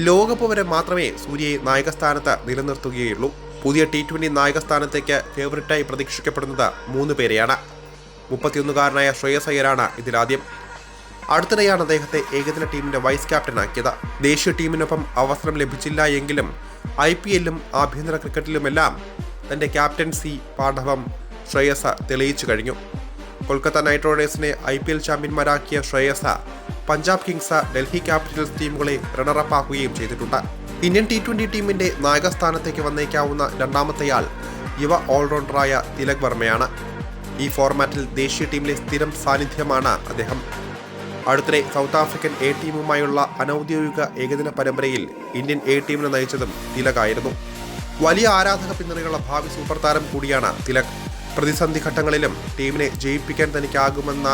ലോകകപ്പ് വരെ മാത്രമേ സൂര്യയെ നായകസ്ഥാനത്ത് നിലനിർത്തുകയുള്ളൂ. പുതിയ T20 നായകസ്ഥാനത്തേക്ക് ഫേവറിറ്റായി പ്രതീക്ഷിക്കപ്പെടുന്നത് 3 പേരെയാണ്. 31-കാരനായ ശ്രേയസ് അയ്യരാണ് ഇതിലാദ്യം. അടുത്തിടെയാണ് അദ്ദേഹത്തെ ഏകദിന ടീമിന്റെ വൈസ് ക്യാപ്റ്റനാക്കിയത്. ദേശീയ ടീമിനൊപ്പം അവസരം ലഭിച്ചില്ല എങ്കിലും IPL-ലും ആഭ്യന്തര ക്രിക്കറ്റിലുമെല്ലാം തന്റെ ക്യാപ്റ്റൻസി പാഠവം ശ്രേയസ് തെളിയിച്ചു കഴിഞ്ഞു. കൊൽക്കത്ത നൈറ്റ് റൈഡേഴ്സിനെ IPL ചാമ്പ്യന്മാരാക്കിയ ശ്രേയസ് പഞ്ചാബ് കിങ്സ്, ഡൽഹി ക്യാപിറ്റൽസ് ടീമുകളെ റണ്ണറപ്പ് ആക്കുകയും ചെയ്തിട്ടുണ്ട്. ഇന്ത്യൻ T20 ടീമിന്റെ നായകസ്ഥാനത്തേക്ക് വന്നേക്കാവുന്ന രണ്ടാമത്തെയാൾ യുവ ഓൾറൗണ്ടറായ തിലക് വർമ്മയാണ്. ഈ ഫോർമാറ്റിൽ ദേശീയ ടീമിലെ സ്ഥിരം സാന്നിധ്യമാണ് അദ്ദേഹം. അടുത്തിടെ സൗത്ത് ആഫ്രിക്കൻ A ടീമുമായുള്ള അനൌദ്യോഗിക ഏകദിന പരമ്പരയിൽ ഇന്ത്യൻ A ടീമിനെ നയിച്ചതും തിലകായിരുന്നു. വലിയ ആരാധക പിന്തുണയുള്ള ഭാവി സൂപ്പർ താരം കൂടിയാണ് തിലക്. പ്രതിസന്ധി ഘട്ടങ്ങളിലും ടീമിനെ ജയിപ്പിക്കാൻ തനിക്കാകുമെന്ന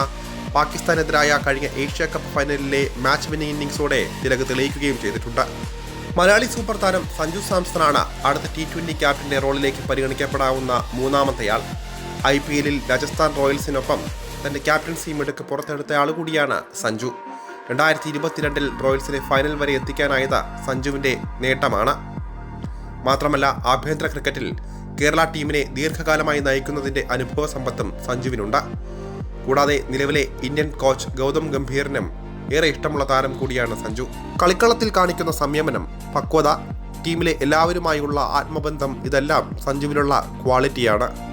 പാകിസ്ഥാനെതിരായ കഴിഞ്ഞ ഏഷ്യ കപ്പ് ഫൈനലിലെ മാച്ച് വിന്നിംഗ് ഇന്നിംഗ്സോടെ തിലക് തെളിയിക്കുകയും ചെയ്തിട്ടുണ്ട്. മലയാളി സൂപ്പർ താരം സഞ്ജു സാംസണാണ് അടുത്ത T20 ക്യാപ്റ്റന്റെ റോളിലേക്ക് പരിഗണിക്കപ്പെടാവുന്ന മൂന്നാമത്തെയാൾ. IPL-ൽ രാജസ്ഥാൻ റോയൽസിനൊപ്പം തന്റെ ക്യാപ്റ്റൻസി മിടുക്ക് പുറത്തെടുത്തയാൾ കൂടിയാണ് സഞ്ജു. 2022-ൽ റോയൽസിനെ ഫൈനൽ വരെ എത്തിക്കാനായത് സഞ്ജുവിന്റെ നേട്ടമാണ്. മാത്രമല്ല, ആഭ്യന്തര ക്രിക്കറ്റിൽ കേരള ടീമിനെ ദീർഘകാലമായി നയിക്കുന്നതിന്റെ അനുഭവ സമ്പത്തും സഞ്ജുവിനുണ്ട്. കൂടാതെ നിലവിലെ ഇന്ത്യൻ കോച്ച് ഗൗതം ഗംഭീറിനും ഏറെ ഇഷ്ടമുള്ള താരം കൂടിയാണ് സഞ്ജു. കളിക്കളത്തിൽ കാണിക്കുന്ന സംയമനം, പക്വത, ടീമിലെ എല്ലാവരുമായുള്ള ആത്മബന്ധം, ഇതെല്ലാം സഞ്ജുവിനുള്ള ക്വാളിറ്റിയാണ്.